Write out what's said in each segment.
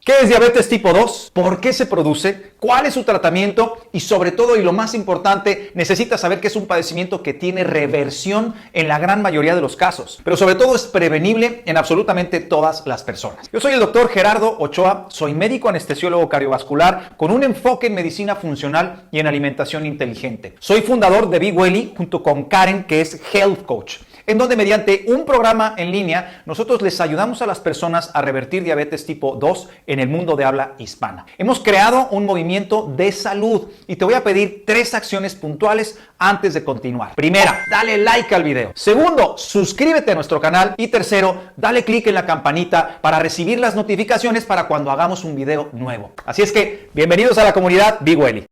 ¿Qué es diabetes tipo 2? ¿Por qué se produce? ¿Cuál es su tratamiento? Y sobre todo, y lo más importante, necesitas saber que es un padecimiento que tiene reversión en la gran mayoría de los casos. Pero sobre todo es prevenible en absolutamente todas las personas. Yo soy el doctor Gerardo Ochoa, soy médico anestesiólogo cardiovascular con un enfoque en medicina funcional y en alimentación inteligente. Soy fundador de Be Welly junto con Karen, que es Health Coach, en donde mediante un programa en línea nosotros les ayudamos a las personas a revertir diabetes tipo 2 en el mundo de habla hispana. Hemos creado un movimiento de salud y te voy a pedir 3 acciones puntuales antes de continuar. Primera, dale like al video. Segundo, suscríbete a nuestro canal. Y tercero, dale click en la campanita para recibir las notificaciones para cuando hagamos un video nuevo. Así es que, bienvenidos a la comunidad Be Welly.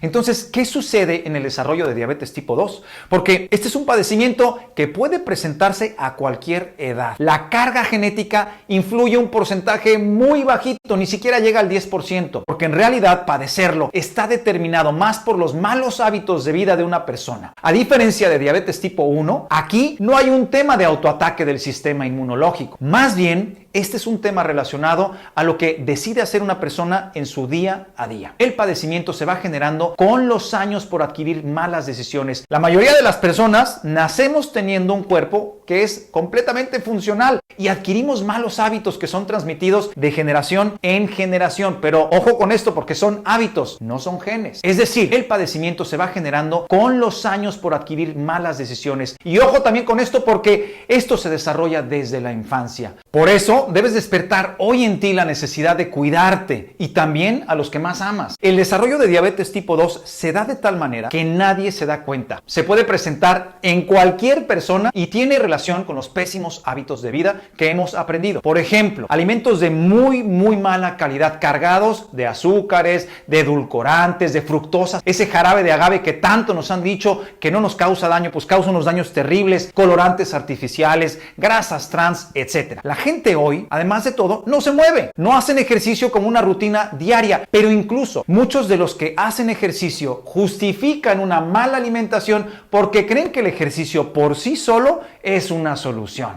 Entonces, ¿qué sucede en el desarrollo de diabetes tipo 2? Porque este es un padecimiento que puede presentarse a cualquier edad. La carga genética influye un porcentaje muy bajito, ni siquiera llega al 10%, porque en realidad padecerlo está determinado más por los malos hábitos de vida de una persona. A diferencia de diabetes tipo 1, aquí no hay un tema de autoataque del sistema inmunológico. Más bien, este es un tema relacionado a lo que decide hacer una persona en su día a día. El padecimiento se va generando con los años por adquirir malas decisiones. La mayoría de las personas nacemos teniendo un cuerpo que es completamente funcional y adquirimos malos hábitos que son transmitidos de generación en generación. Pero ojo con esto, porque son hábitos, no son genes. Es decir, el padecimiento se va generando con los años por adquirir malas decisiones. Y ojo también con esto, porque esto se desarrolla desde la infancia. Por eso debes despertar hoy en ti la necesidad de cuidarte y también a los que más amas. El desarrollo de diabetes tipo 2 se da de tal manera que nadie se da cuenta. Se puede presentar en cualquier persona y tiene relación con los pésimos hábitos de vida que hemos aprendido. Por ejemplo, alimentos de muy mala calidad, cargados de azúcares, de edulcorantes, de fructosa, ese jarabe de agave que tanto nos han dicho que no nos causa daño, pues causa unos daños terribles, colorantes artificiales, grasas trans, etc. La gente hoy, además de todo, no se mueve, no hacen ejercicio como una rutina diaria, pero incluso muchos de los que hacen ejercicio justifican una mala alimentación porque creen que el ejercicio por sí solo es una solución.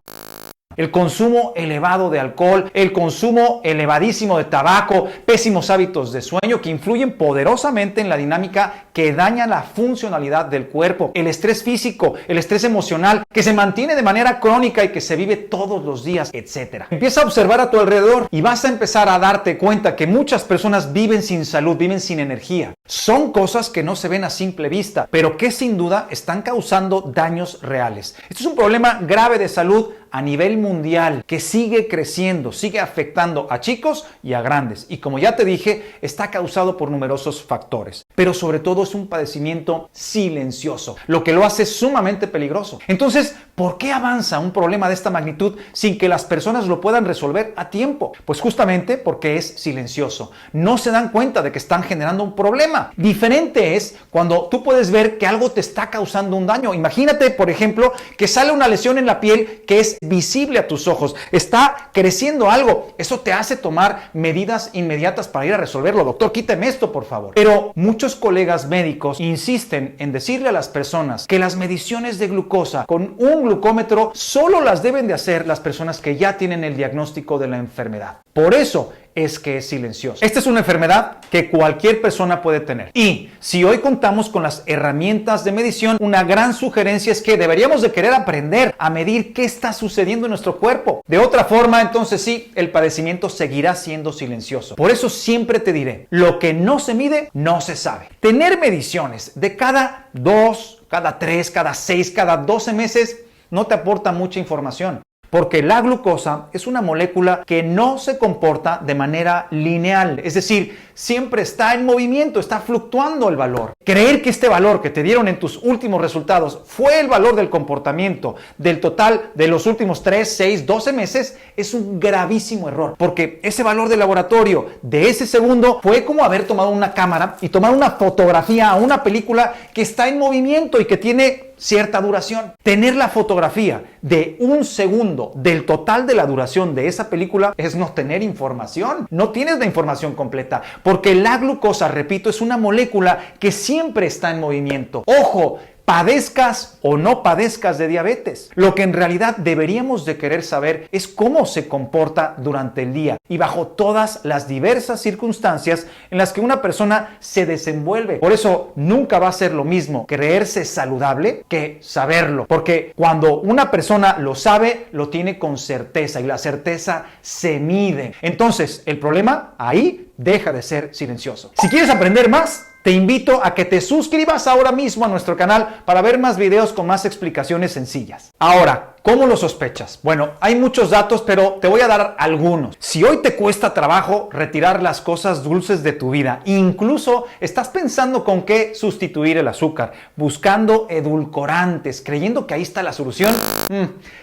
El consumo elevado de alcohol, el consumo elevadísimo de tabaco, pésimos hábitos de sueño que influyen poderosamente en la dinámica que daña la funcionalidad del cuerpo, el estrés físico, el estrés emocional que se mantiene de manera crónica y que se vive todos los días, etc. Empieza a observar a tu alrededor y vas a empezar a darte cuenta que muchas personas viven sin salud, viven sin energía. Son cosas que no se ven a simple vista, pero que sin duda están causando daños reales. Esto es un problema grave de salud a nivel mundial que sigue creciendo, sigue afectando a chicos y a grandes. Y como ya te dije, está causado por numerosos factores. Pero sobre todo es un padecimiento silencioso, lo que lo hace sumamente peligroso. Entonces, ¿por qué avanza un problema de esta magnitud sin que las personas lo puedan resolver a tiempo? Pues justamente porque es silencioso. No se dan cuenta de que están generando un problema. Diferente es cuando tú puedes ver que algo te está causando un daño. Imagínate, por ejemplo, que sale una lesión en la piel que es visible a tus ojos. Está creciendo algo. Eso te hace tomar medidas inmediatas para ir a resolverlo. Doctor, quíteme esto, por favor. Pero muchos colegas médicos insisten en decirle a las personas que las mediciones de glucosa con un glucómetro solo las deben de hacer las personas que ya tienen el diagnóstico de la enfermedad. Por eso es que es silencioso. Esta es una enfermedad que cualquier persona puede tener. Y si hoy contamos con las herramientas de medición, una gran sugerencia es que deberíamos de querer aprender a medir qué está sucediendo en nuestro cuerpo. De otra forma, entonces sí, el padecimiento seguirá siendo silencioso. Por eso siempre te diré, lo que no se mide, no se sabe. Tener mediciones de cada 2, cada 3, cada 6, cada 12 meses no te aporta mucha información. Porque la glucosa es una molécula que no se comporta de manera lineal, es decir, siempre está en movimiento, está fluctuando el valor. Creer que este valor que te dieron en tus últimos resultados fue el valor del comportamiento del total de los últimos 3, 6, 12 meses es un gravísimo error, porque ese valor de laboratorio de ese segundo fue como haber tomado una cámara y tomar una fotografía a una película que está en movimiento y que tiene cierta duración. Tener la fotografía de un segundo del total de la duración de esa película es no tener información. No tienes la información completa, porque la glucosa, repito, es una molécula que siempre está en movimiento. Ojo, padezcas o no padezcas de diabetes. Lo que en realidad deberíamos de querer saber es cómo se comporta durante el día y bajo todas las diversas circunstancias en las que una persona se desenvuelve. Por eso nunca va a ser lo mismo creerse saludable que saberlo, porque cuando una persona lo sabe, lo tiene con certeza y la certeza se mide. Entonces, el problema ahí deja de ser silencioso. Si quieres aprender más, te invito a que te suscribas ahora mismo a nuestro canal para ver más videos con más explicaciones sencillas. Ahora, ¿cómo lo sospechas? Bueno, hay muchos datos, pero te voy a dar algunos. Si hoy te cuesta trabajo retirar las cosas dulces de tu vida, incluso estás pensando con qué sustituir el azúcar, buscando edulcorantes, creyendo que ahí está la solución,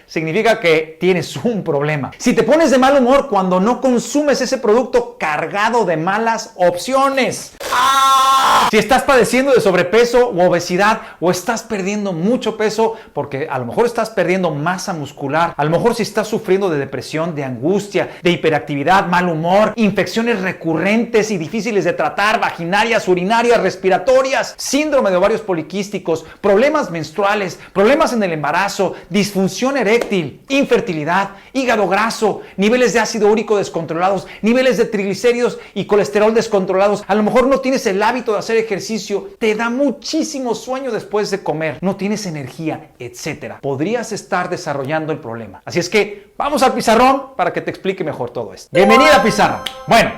significa que tienes un problema. Si te pones de mal humor cuando no consumes ese producto cargado de malas opciones, si estás padeciendo de sobrepeso u obesidad o estás perdiendo mucho peso porque a lo mejor estás perdiendo masa muscular, a lo mejor si estás sufriendo de depresión, de angustia, de hiperactividad, mal humor, infecciones recurrentes y difíciles de tratar, vaginarias, urinarias, respiratorias, síndrome de ovarios poliquísticos, problemas menstruales, problemas en el embarazo, disfunción eréctil, infertilidad, hígado graso, niveles de ácido úrico descontrolados, niveles de triglicéridos y colesterol descontrolados, a lo mejor no tienes el hábito de hacer ejercicio, te da muchísimo sueño después de comer, no tienes energía, etc. Podrías estar desarrollando el problema. Así es que vamos al pizarrón para que te explique mejor todo esto. Bienvenida a Pizarra. Bueno,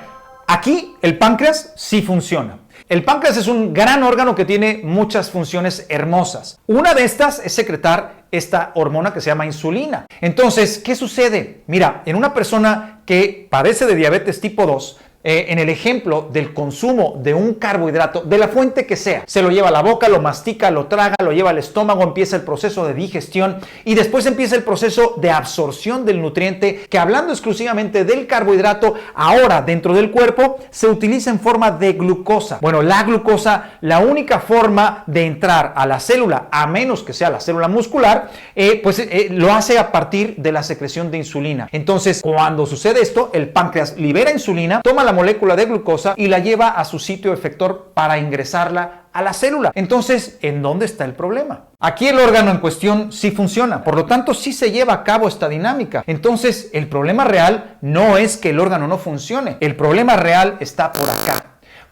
aquí el páncreas sí funciona. El páncreas es un gran órgano que tiene muchas funciones hermosas. Una de estas es secretar esta hormona que se llama insulina. Entonces, ¿qué sucede? Mira, en una persona que padece de diabetes tipo 2, en el ejemplo del consumo de un carbohidrato, de la fuente que sea, se lo lleva a la boca, lo mastica, lo traga, lo lleva al estómago, empieza el proceso de digestión y después empieza el proceso de absorción del nutriente que, hablando exclusivamente del carbohidrato, ahora dentro del cuerpo se utiliza en forma de glucosa. Bueno, la glucosa, la única forma de entrar a la célula, a menos que sea la célula muscular, lo hace a partir de la secreción de insulina. Entonces, cuando sucede esto, el páncreas libera insulina, toma la molécula de glucosa y la lleva a su sitio efector para ingresarla a la célula. Entonces, ¿en dónde está el problema? Aquí el órgano en cuestión sí funciona, por lo tanto sí se lleva a cabo esta dinámica. Entonces, el problema real no es que el órgano no funcione, el problema real está por acá.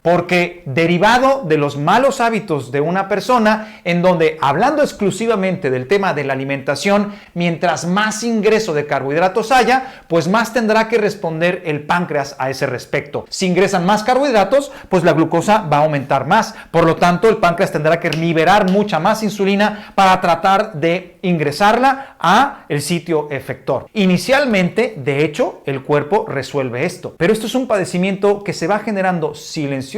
Porque derivado de los malos hábitos de una persona, en donde, hablando exclusivamente del tema de la alimentación, mientras más ingreso de carbohidratos haya, pues más tendrá que responder el páncreas a ese respecto. Si ingresan más carbohidratos, pues la glucosa va a aumentar más. Por lo tanto, el páncreas tendrá que liberar mucha más insulina para tratar de ingresarla a el sitio efector. Inicialmente, de hecho, el cuerpo resuelve esto. Pero esto es un padecimiento que se va generando silenciosamente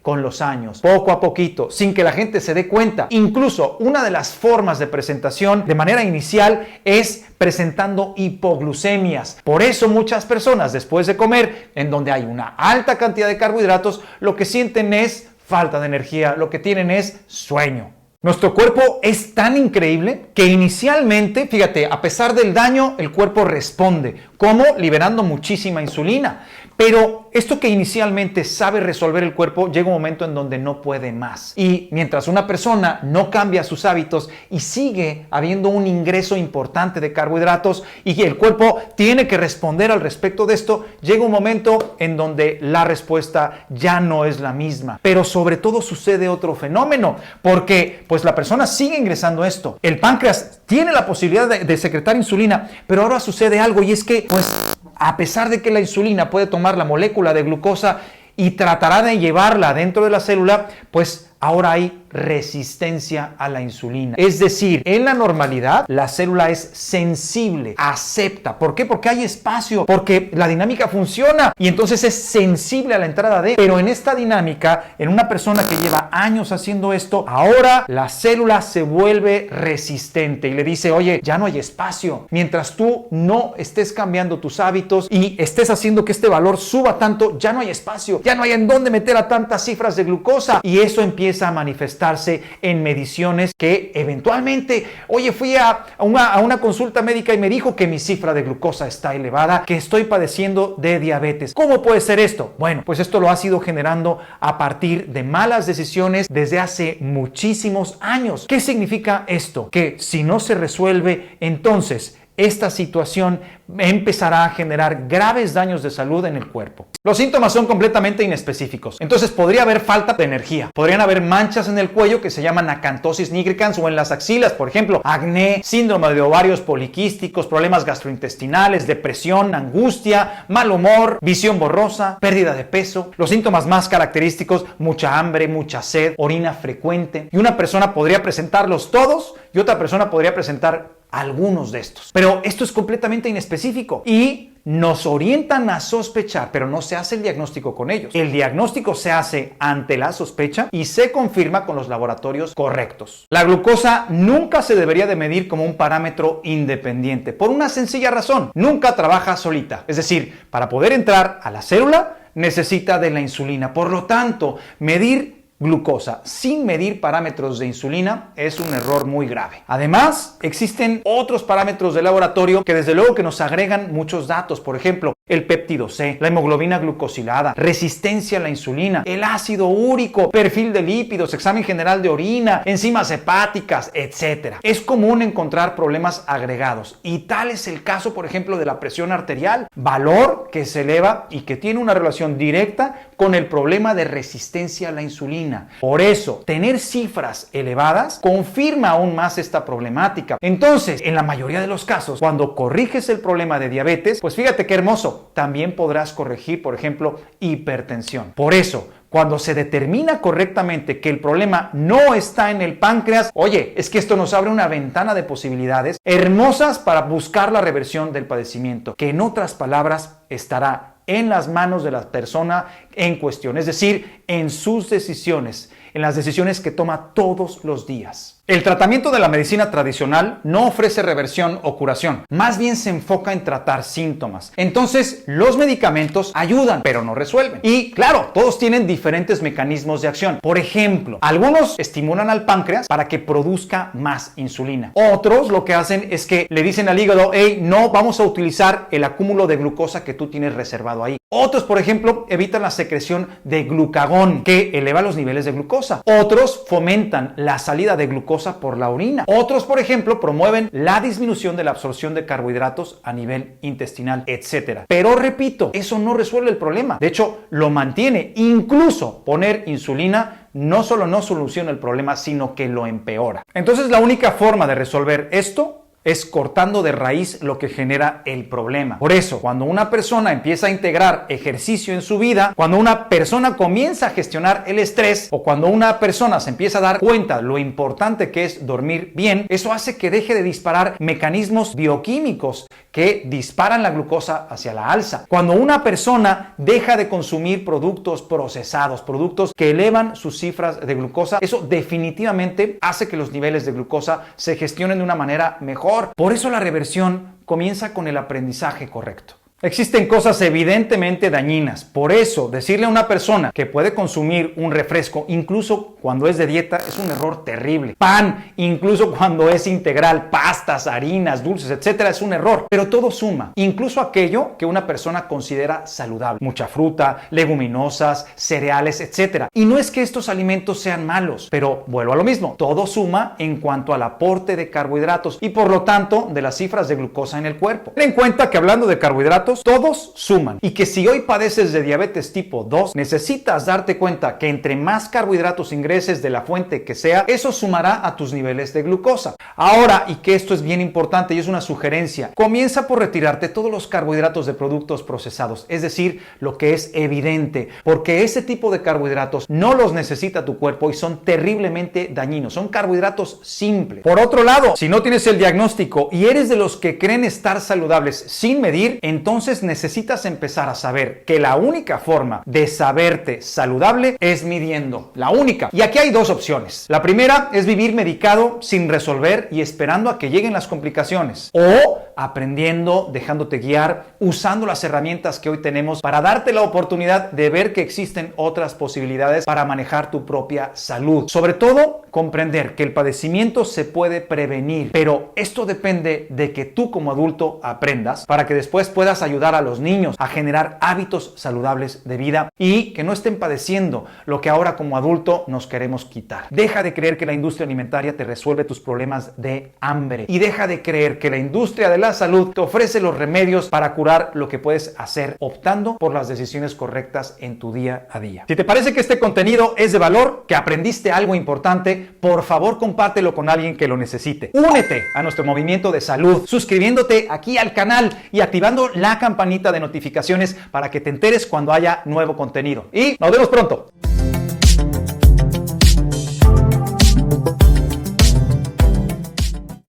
con los años, poco a poquito, sin que la gente se dé cuenta. Incluso una de las formas de presentación de manera inicial es presentando hipoglucemias. Por eso muchas personas después de comer, en donde hay una alta cantidad de carbohidratos, lo que sienten es falta de energía, lo que tienen es sueño. Nuestro cuerpo es tan increíble que inicialmente, fíjate, a pesar del daño, el cuerpo responde. ¿Cómo? Liberando muchísima insulina. Pero esto que inicialmente sabe resolver el cuerpo, llega un momento en donde no puede más. Y mientras una persona no cambia sus hábitos y sigue habiendo un ingreso importante de carbohidratos y el cuerpo tiene que responder al respecto de esto, llega un momento en donde la respuesta ya no es la misma. Pero sobre todo sucede otro fenómeno, porque pues la persona sigue ingresando esto. El páncreas tiene la posibilidad de secretar insulina, pero ahora sucede algo y es que pues a pesar de que la insulina puede tomar la molécula de glucosa y tratará de llevarla dentro de la célula, pues ahora hay resistencia a la insulina. Es decir, en la normalidad la célula es sensible, acepta. ¿Por qué? Porque hay espacio, porque la dinámica funciona y entonces es sensible a la entrada de... Pero en esta dinámica, en una persona que lleva años haciendo esto, ahora la célula se vuelve resistente y le dice, oye, ya no hay espacio. Mientras tú no estés cambiando tus hábitos y estés haciendo que este valor suba tanto, ya no hay espacio, ya no hay en dónde meter a tantas cifras de glucosa y eso empieza a manifestar manifestarse en mediciones que eventualmente, oye, fui a una consulta médica y me dijo que mi cifra de glucosa está elevada, que estoy padeciendo de diabetes. ¿Cómo puede ser esto? Bueno, pues esto lo has ido generando a partir de malas decisiones desde hace muchísimos años. ¿Qué significa esto? Que si no se resuelve, entonces esta situación empezará a generar graves daños de salud en el cuerpo. Los síntomas son completamente inespecíficos. Entonces podría haber falta de energía. Podrían haber manchas en el cuello que se llaman acantosis nigricans o en las axilas, por ejemplo, acné, síndrome de ovarios poliquísticos, problemas gastrointestinales, depresión, angustia, mal humor, visión borrosa, pérdida de peso. Los síntomas más característicos, mucha hambre, mucha sed, orina frecuente. Y una persona podría presentarlos todos y otra persona podría presentar algunos de estos. Pero esto es completamente inespecífico y nos orientan a sospechar, pero no se hace el diagnóstico con ellos. El diagnóstico se hace ante la sospecha y se confirma con los laboratorios correctos. La glucosa nunca se debería de medir como un parámetro independiente, por una sencilla razón: nunca trabaja solita. Es decir, para poder entrar a la célula necesita de la insulina. Por lo tanto, medir glucosa sin medir parámetros de insulina es un error muy grave. Además, existen otros parámetros de laboratorio que desde luego que nos agregan muchos datos. Por ejemplo, el péptido C, la hemoglobina glucosilada, resistencia a la insulina, el ácido úrico, perfil de lípidos, examen general de orina, enzimas hepáticas, etc. Es común encontrar problemas agregados y tal es el caso, por ejemplo, de la presión arterial, valor que se eleva y que tiene una relación directa con el problema de resistencia a la insulina. Por eso, tener cifras elevadas confirma aún más esta problemática. Entonces, en la mayoría de los casos, cuando corriges el problema de diabetes, pues fíjate qué hermoso, también podrás corregir, por ejemplo, hipertensión. Por eso, cuando se determina correctamente que el problema no está en el páncreas, oye, es que esto nos abre una ventana de posibilidades hermosas para buscar la reversión del padecimiento, que en otras palabras estará en las manos de la persona en cuestión, es decir, en sus decisiones, en las decisiones que toma todos los días. El tratamiento de la medicina tradicional no ofrece reversión o curación, más bien se enfoca en tratar síntomas. Entonces, los medicamentos ayudan, pero no resuelven. Y claro, todos tienen diferentes mecanismos de acción. Por ejemplo, algunos estimulan al páncreas para que produzca más insulina. Otros lo que hacen es que le dicen al hígado: hey, no vamos a utilizar el acúmulo de glucosa que tú tienes reservado ahí. Otros, por ejemplo, evitan la secreción de glucagón, que eleva los niveles de glucosa. Otros fomentan la salida de glucosa por la orina. Otros, por ejemplo, promueven la disminución de la absorción de carbohidratos a nivel intestinal, etc. Pero repito, eso no resuelve el problema. De hecho, lo mantiene. Incluso poner insulina no solo no soluciona el problema, sino que lo empeora. Entonces, la única forma de resolver esto es cortando de raíz lo que genera el problema. Por eso, cuando una persona empieza a integrar ejercicio en su vida, cuando una persona comienza a gestionar el estrés o cuando una persona se empieza a dar cuenta lo importante que es dormir bien, eso hace que deje de disparar mecanismos bioquímicos que disparan la glucosa hacia la alza. Cuando una persona deja de consumir productos procesados, productos que elevan sus cifras de glucosa, eso definitivamente hace que los niveles de glucosa se gestionen de una manera mejor. Por eso la reversión comienza con el aprendizaje correcto. Existen cosas evidentemente dañinas. Por eso, decirle a una persona que puede consumir un refresco, incluso cuando es de dieta, es un error terrible. Pan, incluso cuando es integral, pastas, harinas, dulces, etcétera, es un error. Pero todo suma, incluso aquello que una persona considera saludable. Mucha fruta, leguminosas, cereales, etcétera. Y no es que estos alimentos sean malos, pero vuelvo a lo mismo. Todo suma en cuanto al aporte de carbohidratos y por lo tanto de las cifras de glucosa en el cuerpo. Ten en cuenta que hablando de carbohidratos, todos suman y que si hoy padeces de diabetes tipo 2, necesitas darte cuenta que entre más carbohidratos ingreses de la fuente que sea, eso sumará a tus niveles de glucosa. Ahora, y que esto es bien importante y es una sugerencia, comienza por retirarte todos los carbohidratos de productos procesados, es decir, lo que es evidente, porque ese tipo de carbohidratos no los necesita tu cuerpo y son terriblemente dañinos, son carbohidratos simples. Por otro lado, si no tienes el diagnóstico y eres de los que creen estar saludables sin medir, entonces entonces necesitas empezar a saber que la única forma de saberte saludable es midiendo. La única. Y aquí hay dos opciones. La primera es vivir medicado sin resolver y esperando a que lleguen las complicaciones. O aprendiendo, dejándote guiar, usando las herramientas que hoy tenemos para darte la oportunidad de ver que existen otras posibilidades para manejar tu propia salud. Sobre todo, comprender que el padecimiento se puede prevenir, pero esto depende de que tú como adulto aprendas para que después puedas ayudar a los niños a generar hábitos saludables de vida y que no estén padeciendo lo que ahora como adulto nos queremos quitar. Deja de creer que la industria alimentaria te resuelve tus problemas de hambre y deja de creer que la industria de la salud te ofrece los remedios para curar lo que puedes hacer optando por las decisiones correctas en tu día a día. Si te parece que este contenido es de valor, que aprendiste algo importante, por favor compártelo con alguien que lo necesite. Únete a nuestro movimiento de salud, suscribiéndote aquí al canal y activando la campanita de notificaciones para que te enteres cuando haya nuevo contenido. Y nos vemos pronto.